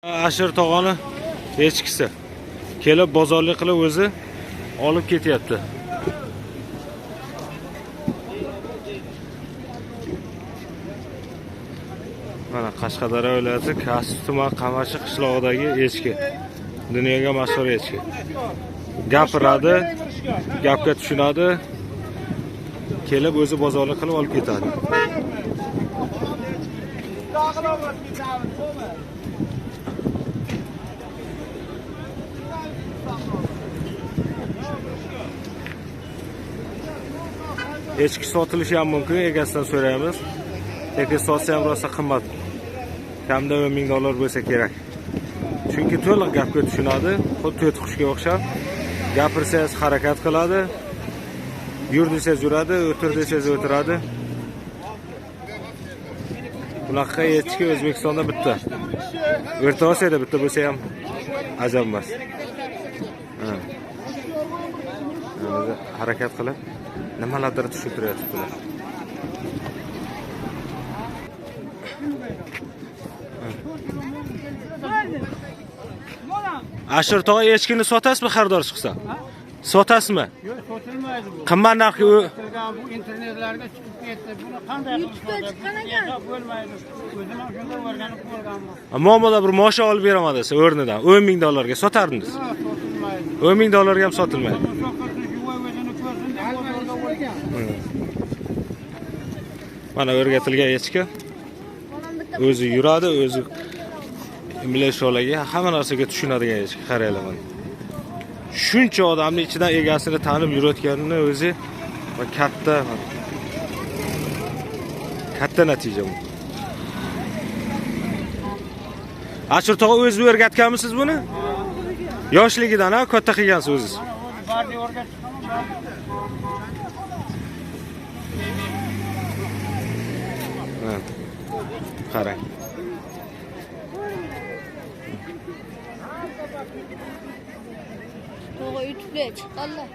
Ashir tog'oni echkisi kelib bozorlik qilib o'zi olib ketyapti. Mana Qashqadaryo viloyati Kasb tuman Qamashi qishlog'idagi echki. Dunyoga mashhur echki. Gapiradi, gapga tushunadi. Kelib o'zi bozorlik qilib olib ketadi. Echki sotilishi ham mumkin, egasidan so'raymiz. Lekin sotsa ham rosa qimmat. Kamida $10,000 bo'lsa kerak. Chunki to'liq gapga tushunadi, xuddi to'tiqushga o'xshab. Gapirsangiz harakat qiladi. Yur desangiz yuradi, o'tir desangiz o'tiradi. Bunaqa echki O'zbekistonda bitta. O'rta Osiyoda bitta bo'lsa ham ajab emas. Harakat qilib nimalardir tushuntiryaptilar. Ashir tog'a echkini sotasizmi xaridor chiqsa? Sotasizmi? Yo'q, sotilmaydi bu. Qimmat narxga Bu internetlarga chiqib ketdi. Buni qanday qilib sotadi? Bo'lmaydi. O'zim ham shunday o'rganib qolganman. Muomala bir mosha olib beraman desa o'rnidan $10,000 ga sotardingiz. Sotilmaydi. $10,000 ga ham sotilmaydi. Mana o'rgatilgan echki. O'zi yuradi, o'zi imlasholaga, hamma narsaga tushunadigan echki. Qaranglar mana. Shuncha odamning ichidan egasini tanib yurayotganini o'zi va katta natija bu. Ashir tog'a o'zi o'rgatganmisiz buni? Yoshligidan ha, katta qilgansiz o'zingiz. Barda o'rgatib qarang. YouTube'ga chiqqanlar.